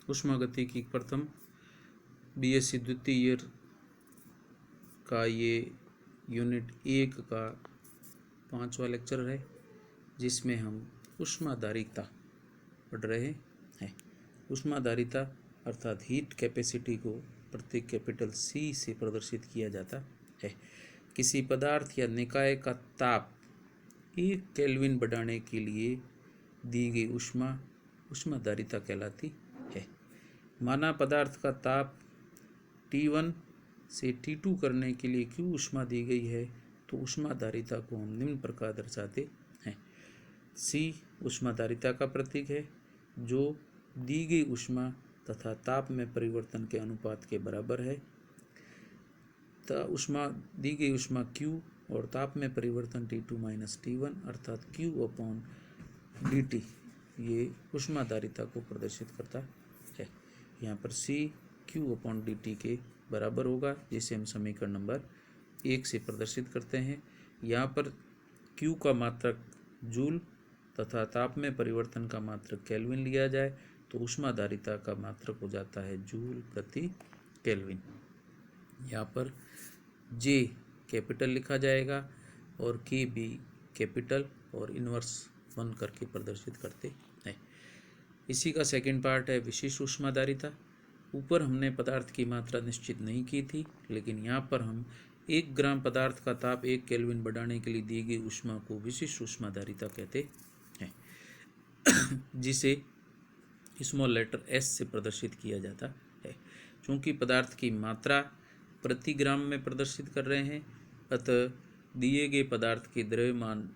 ऊष्मागतिकी प्रथम बीएससी द्वितीय ईयर का ये यूनिट 1 का 5वां लेक्चर है, जिसमें हम ऊष्माधारिता पढ़ रहे हैं। ऊष्माधारिता अर्थात हीट कैपेसिटी को प्रतीक कैपिटल C से प्रदर्शित किया जाता है। किसी पदार्थ या निकाय का ताप 1 केल्विन बढ़ाने के लिए दी गई ऊष्मा ऊष्माधारिता कहलाती है। माना पदार्थ का ताप T1 से T2 करने के लिए Q ऊष्मा दी गई है, तो ऊष्माधारिता को हम निम्न प्रकार दर्शाते हैं। C ऊष्माधारिता का प्रतीक है, जो दी गई ऊष्मा तथा ताप में परिवर्तन के अनुपात के बराबर है। दी गई ऊष्मा Q और ताप में परिवर्तन T2 माइनस T1 अर्थात Q/dt ये ऊष्माधारिता को प्रदर्शित करता है। यहाँ पर C Q/dt के बराबर होगा, जिसे हम समीकरण नंबर 1 से प्रदर्शित करते हैं। यहाँ पर Q का मात्रक जूल तथा ताप में परिवर्तन का मात्रक केल्विन लिया जाए तो ऊष्माधारिता का मात्रक हो जाता है जूल प्रति केल्विन। यहाँ पर J कैपिटल लिखा जाएगा और K भी कैपिटल और इनवर्स 1 करके प्रदर्शित करते हैं। इसी का सेकंड पार्ट है विशिष्ट ऊष्माधारिता। ऊपर हमने पदार्थ की मात्रा निश्चित नहीं की थी, लेकिन यहाँ पर हम 1 ग्राम पदार्थ का ताप 1 केल्विन बढ़ाने के लिए दी गई ऊष्मा को विशिष्ट ऊष्माधारिता कहते हैं, जिसे स्मॉल लेटर S से प्रदर्शित किया जाता है। चूँकि पदार्थ की मात्रा प्रति ग्राम में प्रदर्शित कर रहे हैं, अतः दिए गए पदार्थ के द्रव्यमान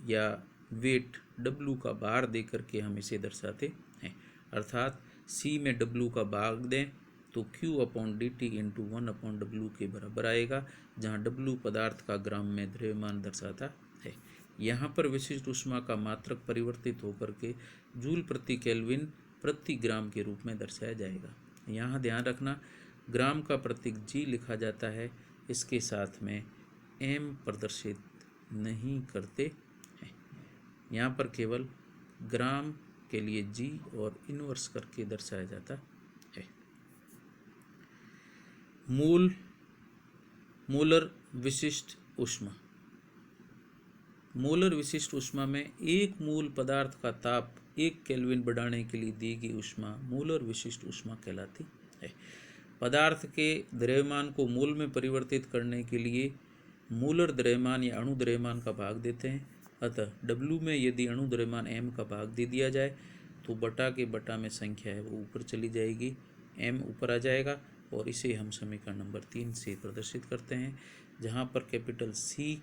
या वेट W का भार देकर के हम इसे दर्शाते हैं। अर्थात C में W का भाग दें तो Q/dt इंटू 1/W के बराबर आएगा, जहाँ W पदार्थ का ग्राम में द्रव्यमान दर्शाता है। यहाँ पर विशिष्ट ऊष्मा का मात्रक परिवर्तित होकर के जूल प्रति केल्विन प्रति ग्राम के रूप में दर्शाया जाएगा। यहाँ ध्यान रखना, ग्राम का प्रतीक G लिखा जाता है, इसके साथ में M प्रदर्शित नहीं करते हैं। यहाँ पर केवल ग्राम के लिए G और इनवर्स करके दर्शाया जाता है। मोलर विशिष्ट ऊष्मा। मोलर विशिष्ट ऊष्मा में एक मूल पदार्थ का ताप 1 केल्विन बढ़ाने के लिए दी गई ऊष्मा मोलर विशिष्ट ऊष्मा कहलाती है। पदार्थ के द्रव्यमान को मोल में परिवर्तित करने के लिए मोलर द्रव्यमान या अणु द्रव्यमान का भाग देते हैं। अतः W में यदि अणु द्रव्यमान M का भाग दे दिया जाए तो बटा के बटा में संख्या है वो ऊपर चली जाएगी, M ऊपर आ जाएगा, और इसे हम समीकरण नंबर 3 से प्रदर्शित करते हैं, जहाँ पर कैपिटल C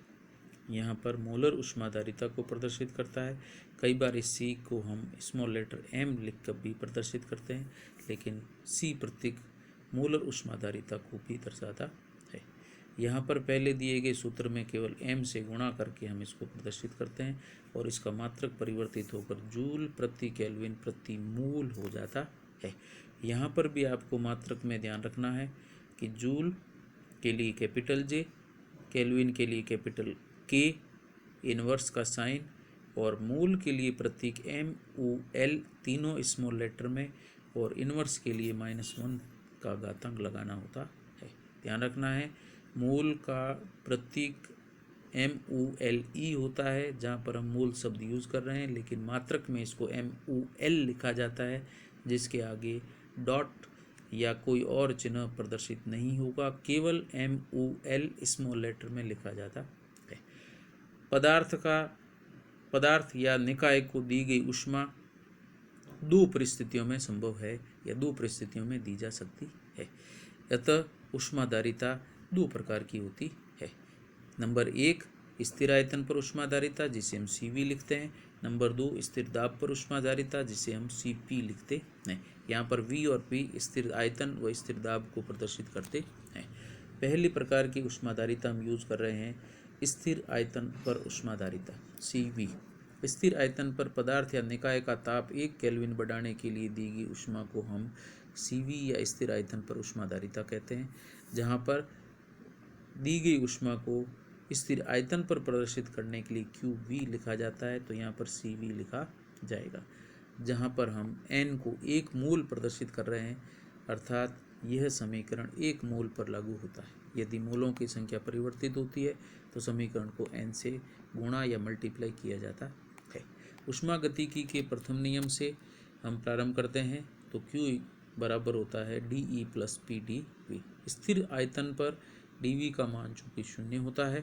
यहाँ पर मोलर ऊष्माधारिता को प्रदर्शित करता है। कई बार इस C को हम स्मॉल लेटर M लिख कर भी प्रदर्शित करते हैं, लेकिन C प्रतीक मोलर ऊष्माधारिता को भी दर्शाता है। यहाँ पर पहले दिए गए सूत्र में केवल M से गुणा करके हम इसको प्रदर्शित करते हैं और इसका मात्रक परिवर्तित होकर जूल प्रति केल्विन प्रति मूल हो जाता है। यहाँ पर भी आपको मात्रक में ध्यान रखना है कि जूल के लिए कैपिटल J, केल्विन के लिए कैपिटल K, इनवर्स का साइन, और मूल के लिए प्रतीक MUL तीनों स्मॉल लेटर में, और इनवर्स के लिए -1 का घातांक लगाना होता है। ध्यान रखना है, मूल का प्रतीक MULE होता है, जहाँ पर हम मूल शब्द यूज़ कर रहे हैं, लेकिन मात्रक में इसको MUL लिखा जाता है, जिसके आगे डॉट या कोई और चिन्ह प्रदर्शित नहीं होगा, केवल MUL स्मॉल लेटर में लिखा जाता है। पदार्थ या निकाय को दी गई ऊष्मा 2 परिस्थितियों में संभव है या 2 परिस्थितियों में दी जा सकती है। अतः ऊष्माधारिता 2 प्रकार की होती है। नंबर 1 स्थिर आयतन पर ऊष्माधारिता, जिसे हम CV लिखते हैं। नंबर 2 स्थिर दाब पर ऊष्माधारिता, जिसे हम CP लिखते हैं। यहाँ पर V और P स्थिर आयतन व स्थिर दाब को प्रदर्शित करते हैं। पहली प्रकार की ऊष्माधारिता हम यूज़ कर रहे हैं स्थिर आयतन पर ऊष्माधारिता CV। स्थिर आयतन पर पदार्थ या निकाय का ताप 1 केल्विन बढ़ाने के लिए दी गई ऊष्मा को हम CV या स्थिर आयतन पर ऊष्माधारिता कहते हैं। जहाँ पर दी गई ऊष्मा को स्थिर आयतन पर प्रदर्शित करने के लिए QV लिखा जाता है, तो यहाँ पर CV लिखा जाएगा। जहाँ पर हम n को 1 मोल प्रदर्शित कर रहे हैं, अर्थात यह समीकरण 1 मोल पर लागू होता है। यदि मोलों की संख्या परिवर्तित होती है तो समीकरण को n से गुणा या मल्टीप्लाई किया जाता है। ऊष्मागतिकी के प्रथम नियम से हम प्रारंभ करते हैं तो Q बराबर होता है dE plus P D V. स्थिर आयतन पर dV का मान चूंकि शून्य होता है,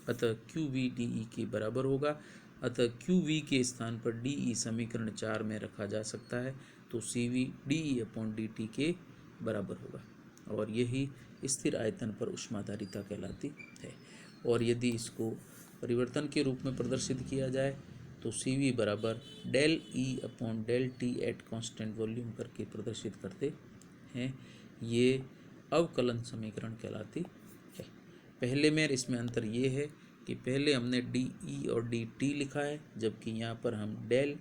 अतः QV dE के बराबर होगा। अतः QV के स्थान पर dE समीकरण 4 में रखा जा सकता है, तो CV dE अपॉन dt के बराबर होगा, और यही स्थिर आयतन पर ऊष्माधारिता कहलाती है। और यदि इसको परिवर्तन के रूप में प्रदर्शित किया जाए तो CV बराबर del E upon del T at constant volume करके प्रदर्शित करते हैं। ये अवकलन समीकरण कहलाती है। पहले में इसमें अंतर ये है कि पहले हमने DE और DT लिखा है, जबकि यहाँ पर हम डेल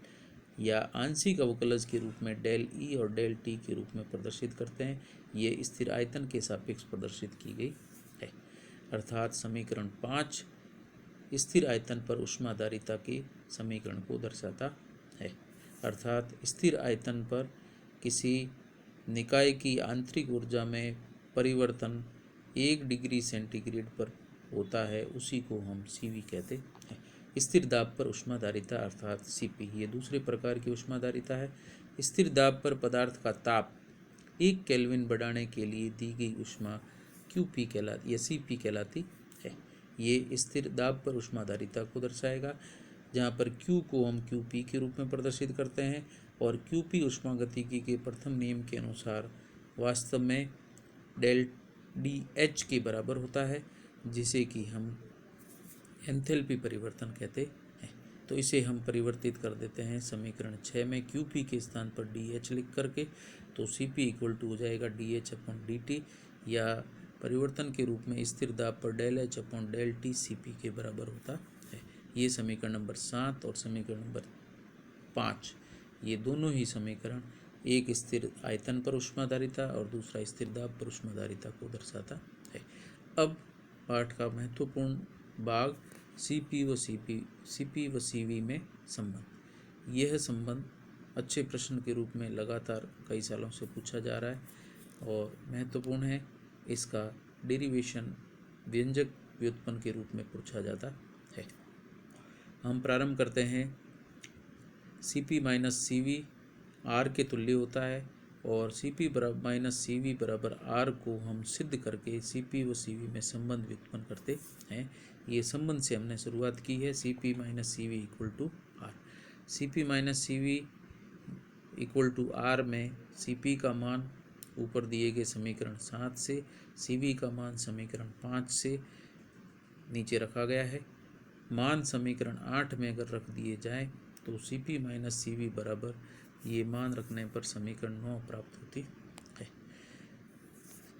या आंशिक अवकलज के रूप में डेल E और डेल T के रूप में प्रदर्शित करते हैं। ये स्थिर आयतन के सापेक्ष प्रदर्शित की गई है। अर्थात समीकरण 5 स्थिर आयतन पर ऊष्माधारिता के समीकरण को दर्शाता है। अर्थात स्थिर आयतन पर किसी निकाय की आंतरिक ऊर्जा में परिवर्तन 1 डिग्री सेंटीग्रेड पर होता है, उसी को हम CV कहते हैं। स्थिर दाब पर ऊष्माधारिता अर्थात CP, ये दूसरे प्रकार की ऊष्माधारिता है। स्थिर दाब पर पदार्थ का ताप 1 केल्विन बढ़ाने के लिए दी गई ऊष्मा QP कहलाती या CP कहलाती है। ये स्थिर दाब पर ऊष्माधारिता को दर्शाएगा, जहाँ पर Q को हम QP के रूप में प्रदर्शित करते हैं, और QP ऊष्मागतिकी के प्रथम नियम के अनुसार वास्तव में डेल DH के बराबर होता है, जिसे कि हम एंथैल्पी परिवर्तन कहते हैं। तो इसे हम परिवर्तित कर देते हैं समीकरण 6 में QP के स्थान पर DH लिख करके, तो CP इक्वल टू हो जाएगा DH अपॉन DT, या परिवर्तन के रूप में स्थिर दाब पर del H upon del T CP के बराबर होता है। ये समीकरण नंबर 7 और समीकरण नंबर 5, ये दोनों ही समीकरण एक स्थिर आयतन पर ऊष्माधारिता और दूसरा स्थिर दाब पर ऊष्माधारिता को दर्शाता है। अब पाठ का महत्वपूर्ण भाग CP व CV में संबंध। यह संबंध अच्छे प्रश्न के रूप में लगातार कई सालों से पूछा जा रहा है और महत्वपूर्ण है। इसका डेरिवेशन व्यंजक व्युत्पन्न के रूप में पूछा जाता है। हम प्रारंभ करते हैं। CP माइनस CV R के तुल्य होता है, और CP माइनस CV बराबर R को हम सिद्ध करके CP व CV में संबंध व्युत्पन्न करते हैं। ये संबंध से हमने शुरुआत की है। CP minus CV equal to R। CP minus CV equal to R में CP का मान ऊपर दिए गए समीकरण 7 से, CV का मान समीकरण 5 से नीचे रखा गया है। मान समीकरण 8 में अगर रख दिए जाए तो CP माइनस CV बराबर, ये मान रखने पर समीकरण 9 प्राप्त होती है।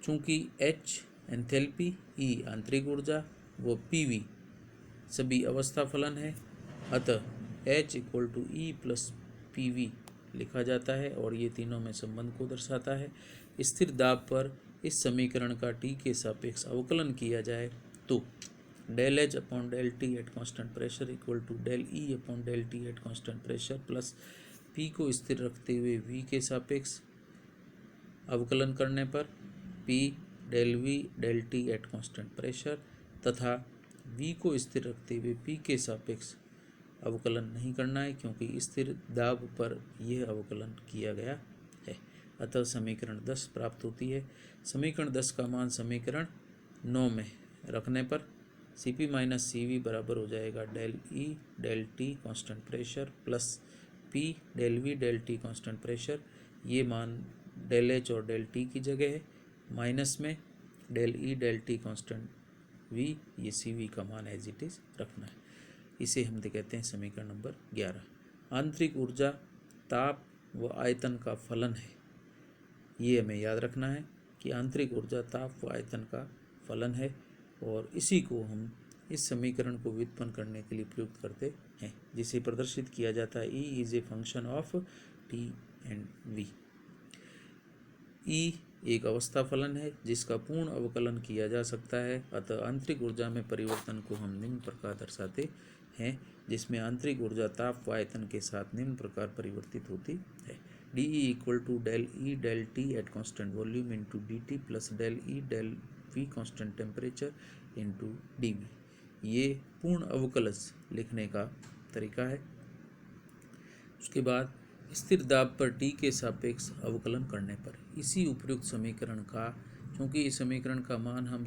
चूँकि H एंथैल्पी, E आंतरिक ऊर्जा व PV सभी अवस्था फलन है, अतः H equal to E plus PV लिखा जाता है, और ये तीनों में संबंध को दर्शाता है। स्थिर दाब पर इस समीकरण का T के सापेक्ष अवकलन किया जाए तो del H upon del T at constant pressure equal to del E upon del T at constant pressure plus P को स्थिर रखते हुए V के सापेक्ष अवकलन करने पर P del V del T at constant pressure, तथा V को स्थिर रखते हुए P के सापेक्ष अवकलन नहीं करना है, क्योंकि स्थिर दाब पर यह अवकलन किया गया है। अतः समीकरण 10 प्राप्त होती है। समीकरण 10 का मान समीकरण 9 में रखने पर CP माइनस CV बराबर हो जाएगा del E del T constant pressure plus P del V del T constant pressure. ये मान डेल H और डेल T की जगह है, माइनस में del E del T constant V, ये CV का मान एज इट इज रखना है। इसे हम कहते हैं समीकरण नंबर 11। आंतरिक ऊर्जा ताप व आयतन का फलन है। ये हमें याद रखना है कि आंतरिक ऊर्जा ताप व आयतन का फलन है, और इसी को हम इस समीकरण को व्युत्पन्न करने के लिए प्रयुक्त करते हैं, जिसे प्रदर्शित किया जाता है E is a function of T and V। E एक अवस्था फलन है जिसका पूर्ण अवकलन किया जा सकता है, अतः आंतरिक ऊर्जा में परिवर्तन को हम निम्न प्रकार दर्शाते हैं, जिसमें आंतरिक ऊर्जा ताप व आयतन के साथ निम्न प्रकार परिवर्तित होती है। D E equal to del E del T at constant volume into D T plus del E del V constant temperature into D V. ये पूर्ण अवकलज लिखने का तरीका है। उसके बाद स्थिर दाब पर टी के सापेक्ष अवकलन करने पर इसी उपयुक्त समीकरण का, क्योंकि इस समीकरण का मान हम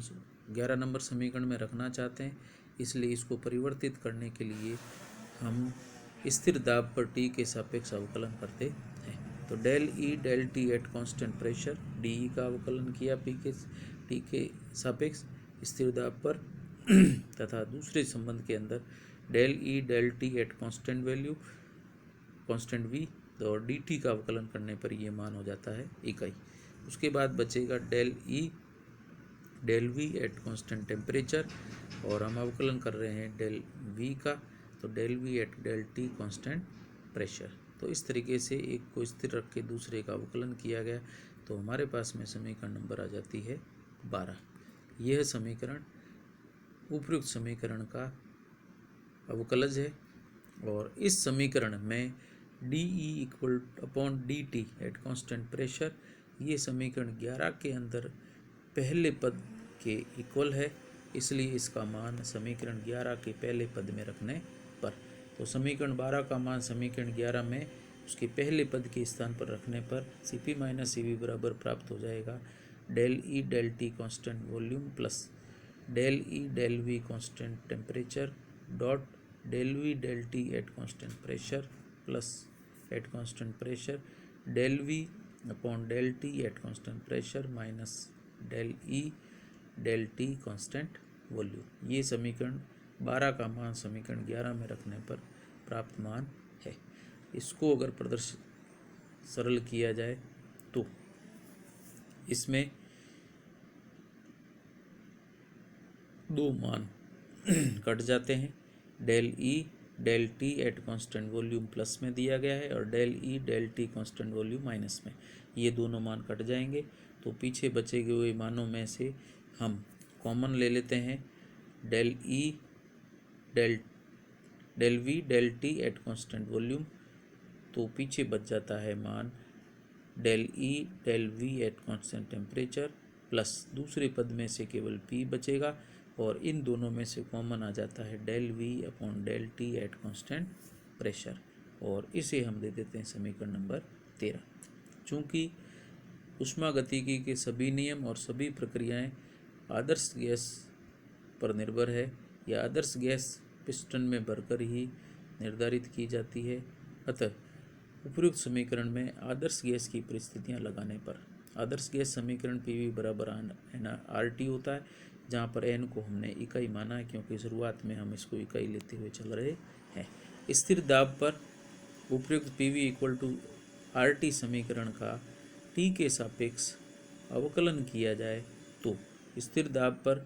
11 नंबर समीकरण में रखना चाहते हैं, इसलिए इसको परिवर्तित करने के लिए हम स्थिर दाब पर टी के सापेक्ष अवकलन करते हैं। तो del E del T at constant pressure, D E का अवकलन किया टी के सापेक्ष स्थिर दाब पर तथा दूसरे संबंध के अंदर del E del T at constant value constant V और डी टी का अवकलन करने पर ये मान हो जाता है इकाई। उसके बाद बचेगा del E del V at constant temperature, और हम अवकलन कर रहे हैं डेल वी का, तो del V at del T constant pressure. तो इस तरीके से एक को स्थिर रख के दूसरे का अवकलन किया गया, तो हमारे पास में समीकरण नंबर आ जाती है 12। यह समीकरण उपयुक्त समीकरण का अवकलज है, और इस समीकरण में D E equal upon D T at constant pressure, ये समीकरण 11 के अंदर पहले पद के इक्वल है, इसलिए इसका मान समीकरण 11 के पहले पद में रखने पर, तो समीकरण 12 का मान समीकरण 11 में उसके पहले पद के स्थान पर रखने पर C P minus C V बराबर प्राप्त हो जाएगा del E del T constant volume plus del E del V constant temperature dot del V del T at constant pressure plus at constant pressure del V upon del T at constant pressure minus del E del T constant volume. ये समीकरण 12 का मान समीकरण 11 में रखने पर प्राप्त मान है। इसको अगर प्रदर्शित सरल किया जाए तो इसमें दो मान कट जाते हैं, del E del T at constant volume plus में दिया गया है और del E del T constant volume minus में, ये दोनों मान कट जाएंगे। तो पीछे बचे हुए मानों में से हम कॉमन ले लेते हैं, del E del V del T at constant volume, तो पीछे बच जाता है मान del E del V at constant temperature plus दूसरे पद में से केवल पी बचेगा, और इन दोनों में से कॉमन आ जाता है del V upon del T at constant pressure, और इसे हम दे देते हैं समीकरण नंबर 13। चूँकि ऊष्मागतिकी के सभी नियम और सभी प्रक्रियाएं आदर्श गैस पर निर्भर है, या आदर्श गैस पिस्टन में भरकर ही निर्धारित की जाती है, अतः उपयुक्त समीकरण में आदर्श गैस की परिस्थितियां लगाने पर आदर्श गैस समीकरण पी वी बराबर आर टी होता है, जहाँ पर एन को हमने इकाई माना है, क्योंकि शुरुआत में हम इसको इकाई लेते हुए चल रहे हैं। स्थिर दाब पर उपयुक्त P V equal to R T समीकरण का टी के सापेक्ष अवकलन किया जाए तो स्थिर दाब पर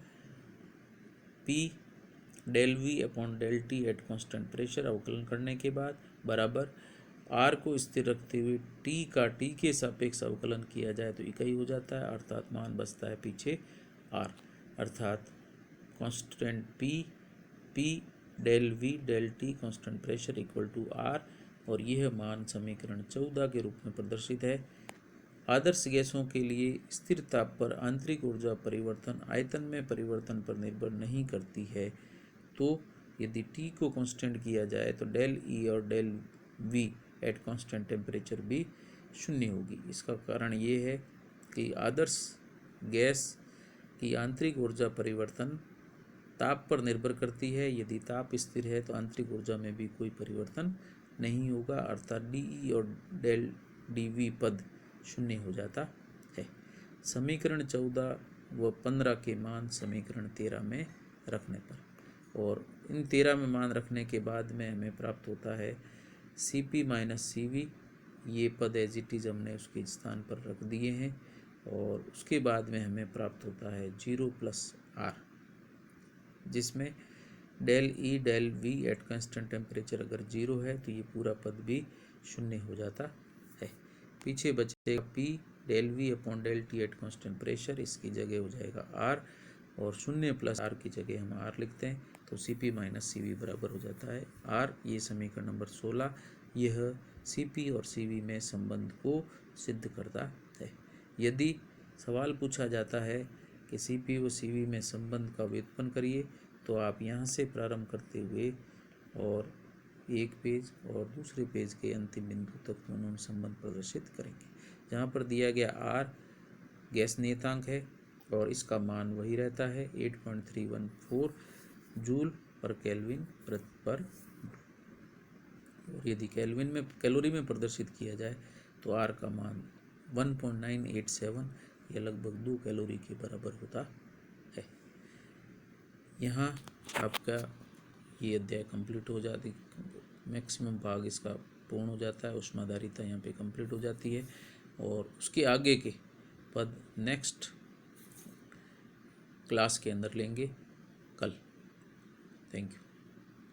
P del V upon del T at constant pressure अवकलन करने के बाद बराबर आर को स्थिर रखते हुए टी का टी के सापेक्ष अवकलन किया जाए तो इकाई हो जाता है, अर्थात मान बचता है पीछे आर, अर्थात constant P del V del T constant pressure equal to R, और यह मान समीकरण 14 के रूप में प्रदर्शित है। आदर्श गैसों के लिए स्थिर ताप पर आंतरिक ऊर्जा परिवर्तन आयतन में परिवर्तन पर निर्भर नहीं करती है, तो यदि T को कांस्टेंट किया जाए तो डेल E और del V at constant temperature भी शून्य होगी। इसका कारण ये है कि आदर्श गैस की आंतरिक ऊर्जा परिवर्तन ताप पर निर्भर करती है, यदि ताप स्थिर है तो आंतरिक ऊर्जा में भी कोई परिवर्तन नहीं होगा, अर्थात DE और डेल DV पद शून्य हो जाता है। समीकरण 14 व 15 के मान समीकरण 13 में रखने पर, और इन 13 में मान रखने के बाद में हमें प्राप्त होता है Cp माइनस CV, ये पद एज इट इज हमने उसके स्थान पर रख दिए हैं, और उसके बाद में हमें प्राप्त होता है 0 प्लस R, जिसमें del E del V at constant temperature अगर 0 है तो ये पूरा पद भी शून्य हो जाता है। पीछे बचेगा P del V upon del T at constant pressure, इसकी जगह हो जाएगा R, और 0 प्लस R की जगह हम R लिखते हैं, तो Cp माइनस Cv बराबर हो जाता है R। ये समीकरण नंबर 16 यह Cp और Cv में संबंध को सिद्ध करता है। यदि सवाल पूछा जाता है कि Cp व Cv में संबंध का व्युत्पन्न करिए, तो आप यहाँ से प्रारंभ करते हुए और एक पेज और दूसरे पेज के अंतिम बिंदु तक दोनों में संबंध प्रदर्शित करेंगे। जहाँ पर दिया गया R गैस नियतांक है और इसका मान वही रहता है 8.314 जूल पर केल्विन पर। और यदि केल्विन में कैलोरी में प्रदर्शित किया जाए तो R का मान 1.987 या लगभग 2 कैलोरी के बराबर होता है। यहाँ आपका ये अध्याय कंप्लीट हो जाती, मैक्सिमम भाग इसका पूर्ण हो जाता है। ऊष्माधारिता यहाँ पे कंप्लीट हो जाती है और उसके आगे के पद नेक्स्ट क्लास के अंदर लेंगे कल। Thank you.